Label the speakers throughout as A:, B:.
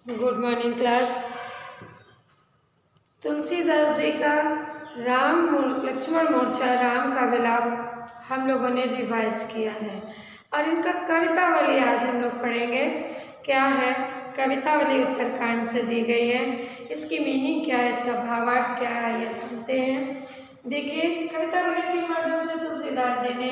A: Good morning class. Tulsidas ji का लक्ष्मण मोर्चा राम का विलाप हम लोगों ने रिवाइज किया है और इनका कवितावली आज हम लोग पढ़ेंगे। क्या है कवितावली? उत्तरकांड से दी गई है। इसकी मीनिंग क्या है, इसका भावार्थ क्या है, ये जानते हैं। देखिए, कवितावली के माध्यम से तुलसीदास जी ने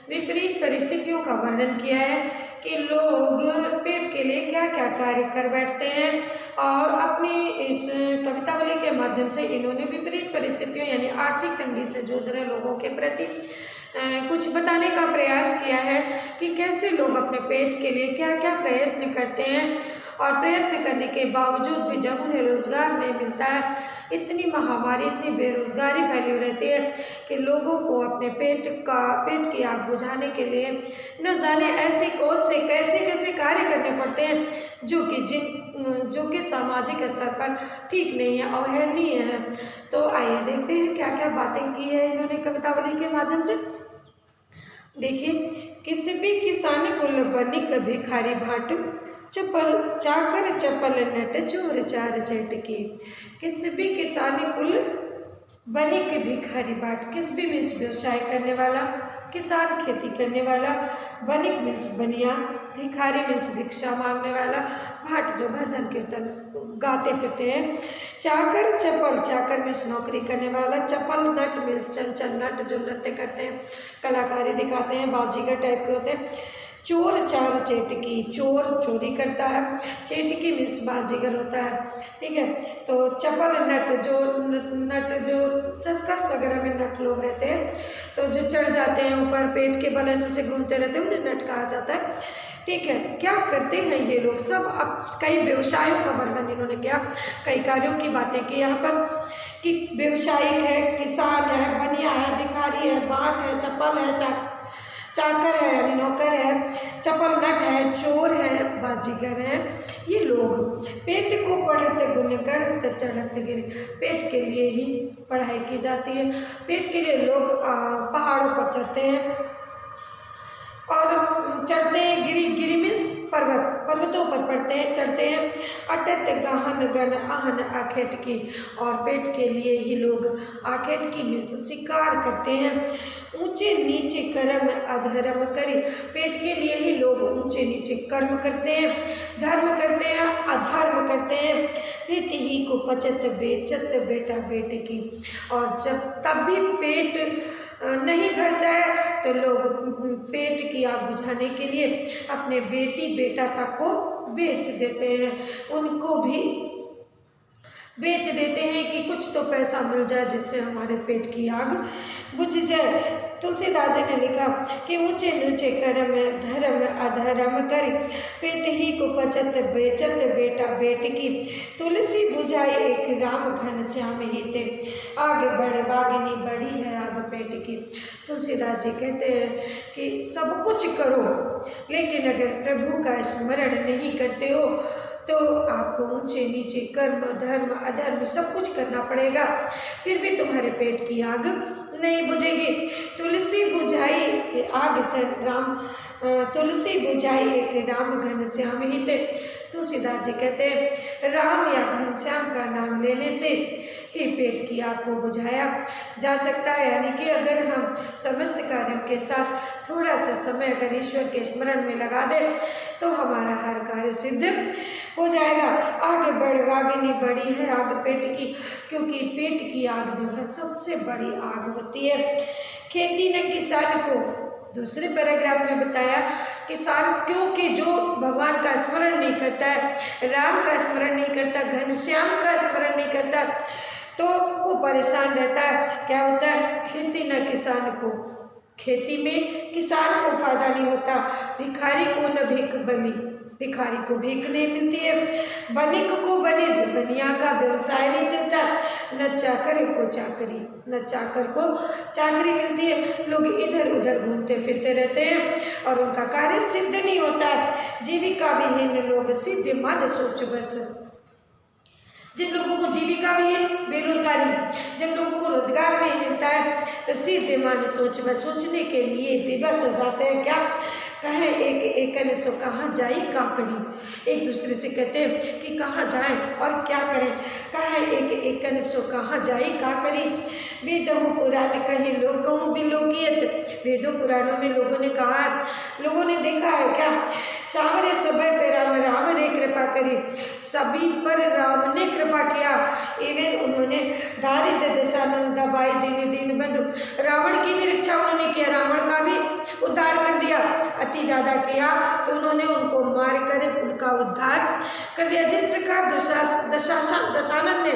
A: विपरीत परिस्थितियों का वर्णन किया है कि लोग पेट के लिए क्या क्या कार्य कर बैठते हैं और अपनी इस कवितावली के माध्यम से इन्होंने विपरीत परिस्थितियों यानी आर्थिक तंगी से जूझ रहे लोगों के प्रति कुछ बताने का प्रयास किया है कि कैसे लोग अपने पेट के लिए क्या क्या प्रयत्न करते हैं और प्रयत्न करने के बावजूद भी जब उन्हें रोजगार नहीं मिलता है, इतनी महामारी, इतनी बेरोजगारी फैली रहती है कि लोगों को अपने पेट की आग बुझाने के लिए न जाने ऐसे कौन से कैसे कैसे कार्य करने पड़ते हैं जो कि सामाजिक स्तर पर ठीक नहीं है, अवहेलनीय है। तो आइए देखते हैं क्या क्या बातें की है इन्होंने कवितावली के माध्यम से। देखिए, किसी भी किसान कुल बनिक भिखारी भाट चपल चाकर चपल नट चोर चार चटकी। किसी भी किसान कुल बनिक भिखारी बाट, किस भी मीन्स व्यवसाय करने वाला, किसान खेती करने वाला, बनिक मीन्स बनिया, भिखारी मीन्स भिक्षा मांगने वाला, भाट जो भजन कीर्तन गाते फिरते हैं, चाकर चपल, चाकर मीन्स नौकरी करने वाला, चपल नट मीन्स चंचल नट जो नृत्य करते हैं, कलाकारी दिखाते हैं, बाजीगर टाइप के होते हैं, चोर चार चेटकी, चोर चोरी करता है, चेटकी मीन्स बाजीगर होता है। ठीक है, तो चपल नट जो सर्कस वगैरह में नट लोग रहते हैं, तो जो चढ़ जाते हैं ऊपर पेट के बल ऐसे घूमते रहते हैं, उन्हें नट कहा जाता है। ठीक है, क्या करते हैं ये लोग सब? अब कई व्यवसायों का वर्णन इन्होंने किया, कई कार्यों की बातें की यहाँ पर कि व्यवसायिक है, किसान है, बनिया है, भिखारी है, बाट है, चप्पल है, चाकर है यानी नौकर है, चपल नट है, चोर है, बाजीगर है। ये लोग पेट को पढ़त गुण गढ़त चढ़त गिर, पेट के लिए ही पढ़ाई की जाती है। पेट के लिए लोग पहाड़ों पर चढ़ते हैं और चढ़ते हैं, गिरी मीन्स पर्वतों पर चढ़ते हैं। अटत गहन गन आहन आखेट की, और पेट के लिए ही लोग आखेट की मीन्स शिकार करते हैं। ऊंचे नीचे कर्म अधर्म करी, पेट के लिए ही लोग ऊंचे नीचे कर्म करते हैं, धर्म करते हैं, अधर्म करते हैं। पेट ही को पचत बेचत बेटा बेटे की, और जब तब भी पेट नहीं भरता है तो लोग पेट की आग बुझाने के लिए अपने बेटी बेटा तक को बेच देते हैं, उनको भी बेच देते हैं कि कुछ तो पैसा मिल जाए जिससे हमारे पेट की आग बुझ जाए। तुलसीदास जी ने लिखा कि ऊंचे नीचे कर्म धर्म अधर्म कर, पेट ही को पचत बेचत बेटा बेट की। तुलसी बुझाई एक राम घन श्याम ही थे, आगे बढ़ बागिनी बड़ी है आग पेट की। तुलसीदास जी कहते हैं कि सब कुछ करो, लेकिन अगर प्रभु का स्मरण नहीं करते हो तो आपको ऊंचे नीचे कर्म धर्म अधर्म सब कुछ करना पड़ेगा, फिर भी तुम्हारे पेट की आग नहीं बुझेगी। तुलसी बुझाई आग तुलसी बुझाई एक राम घन श्याम ही थे। तुलसीदास जी कहते हैं राम या घनश्याम का नाम लेने से ही पेट की आग को बुझाया जा सकता है। यानी कि अगर हम समस्त कार्यों के साथ थोड़ा सा समय अगर ईश्वर के स्मरण में लगा दें तो हमारा हर कार्य सिद्ध हो जाएगा। आगे बढ़वागिनी बड़ी है आग पेट की, क्योंकि पेट की आग जो है सबसे बड़ी आग होती है। खेती ने किसान को दूसरे पैराग्राफ में बताया, किसान क्योंकि जो भगवान का स्मरण नहीं करता है, राम का स्मरण नहीं करता, घनश्याम का स्मरण नहीं करता, तो वो परेशान रहता है। क्या होता है? खेती न किसान को, खेती में किसान को फायदा नहीं होता, भिखारी को न भीख बनी, भिखारी को भीख नहीं मिलती है, बनिक को बनिज बनिया का व्यवसाय नहीं चलता, न चाकर को चाकरी, न चाकर को चाकरी मिलती है। लोग इधर उधर घूमते फिरते रहते हैं और उनका कार्य सिद्ध नहीं होता है। जीविका विहीन लोग सिद्ध मन सोच बस, जिन लोगों को जीविका भी है, बेरोजगारी, जब लोगों को रोजगार नहीं मिलता है तो सीधे मान सोच में सोचने के लिए विवश हो जाते हैं। क्या कहे एक एकन सो कहाँ जाई का करी। एक दूसरे से कहते हैं कि कहाँ जाएं और क्या करें। कहे एक एकन सो कहाँ जाई का करी। वेदों पुराण कहीं लोगों बिलोकियत। वेदों पुराणों में लोगों ने कहा है, लोगों ने देखा है क्या, सावरे सभय पे राम राम रे कृपा करी। सभी पर राम ने कृपा किया। इवन उन्होंने दारिद्र दशानन दबाई दीन दीन बंधु। रावण की भी रक्षा उन्होंने किया, रावण का भी उद्धार कर दिया। अति ज्यादा किया तो उन्होंने उनको मार कर उनका उद्धार कर दिया। जिस प्रकार दशानन ने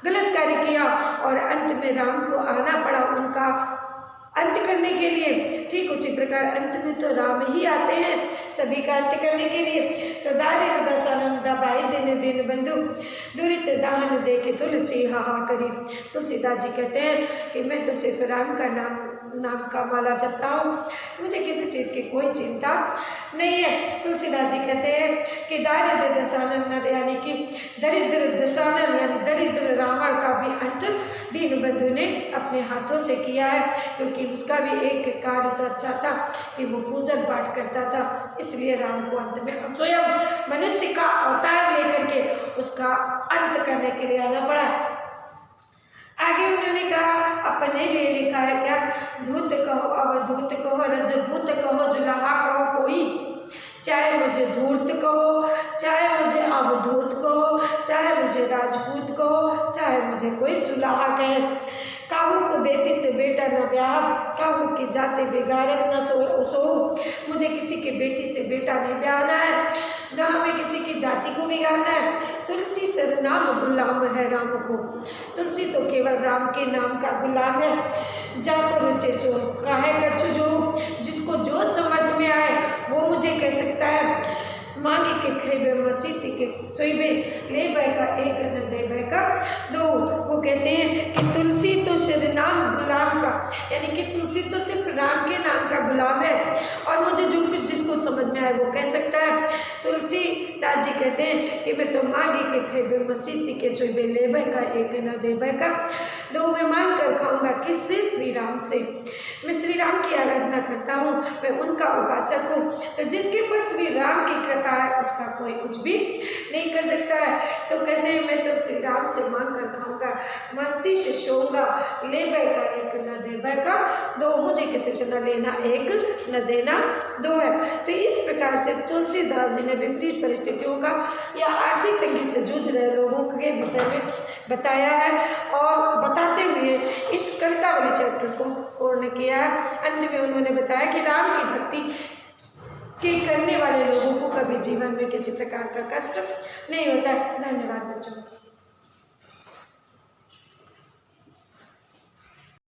A: गलत कार्य किया और अंत में राम को आना पड़ा उनका अंत करने के लिए, ठीक उसी प्रकार अंत में तो राम ही आते हैं सभी का अंत करने के लिए। तो दारिद्र दशानन दबाई दिन दिन बंधु दुरित दान दे के तुलसी हाहा करी। तुलसीदास जी कहते हैं कि मैं तो सिर्फ राम का नाम का माला जपता हूँ, मुझे किसी चीज़ की कोई चिंता नहीं है। तुलसीदास जी कहते हैं कि दारिद्र दशानन यानी कि दरिद्र दशानन यानी दरिद्र रावण का भी अंत दीनबंधु ने अपने हाथों से किया है, क्योंकि उसका भी एक कार्य तो अच्छा था कि वो पूजन पाठ करता था, इसलिए राम को अंत में स्वयं मनुष्य का अवतार लेकर के उसका अंत करने के लिए आना पड़ा। आगे उन्होंने कहा अपने लिए लिखा है क्या, धूत कहो अवधूत कहो रजभूत कहो जुलाहा कहो कोई, चाहे मुझे धूर्त कहो चाहे मुझे अवधूत कहो चाहे मुझे राजपूत कहो चाहे मुझे कोई जुलाहा कहे। काहू को बेटी से बेटा न ब्याह, काहू की जाति बिगाड़त न सो। मुझे किसी की बेटी से बेटा नहीं ब्याहना है, न हमें किसी की जाति को बिगाड़ना है। तुलसी सरनाम गुलाम है राम को। तुलसी तो केवल राम के नाम का गुलाम है। जाको रुचे सो काहे कछु जो, जिसको जो समझ में आए वो मुझे कह सकता है। मांगे के खेबे मसीती के सोईबे, ले बह का एक न दे बह का दो। वो कहते हैं कि तुलसी तो सरनाम गुलाम का, यानी कि तुलसी तो सिर्फ राम के नाम का गुलाम है और मुझे जो कुछ जिसको समझ में आए वो कह सकता है। तुलसी दास जी कहते हैं कि मैं तो मांगे के खेबे मसीती के सोईबे, ले बह का एक न दे बह का दो। मैं मांग कर खाऊंगा किससे, श्री राम से। मैं श्री राम की आराधना करता हूँ, मैं उनका उपासक हूँ। तो जिसके ऊपर श्री राम की कृपा है उसका कोई कुछ भी नहीं कर सकता है। तो कहते हैं मैं तो श्री राम से मांग कर खाऊंगा, मस्ती से सोऊंगा, ले बह का एक न दे बह का दो। मुझे किसी से न लेना एक न देना दो है। तो इस प्रकार से तुलसीदास जी ने विपरीत परिस्थितियों का या आर्थिक तंगी से जूझ रहे लोगों के विषय में बताया है और बताते हुए इस कविता वाले चैप्टर को पूर्ण किया है। अंत में उन्होंने बताया कि राम की भक्ति के करने वाले लोगों को कभी जीवन में किसी प्रकार का कष्ट नहीं होता है। धन्यवाद बच्चों।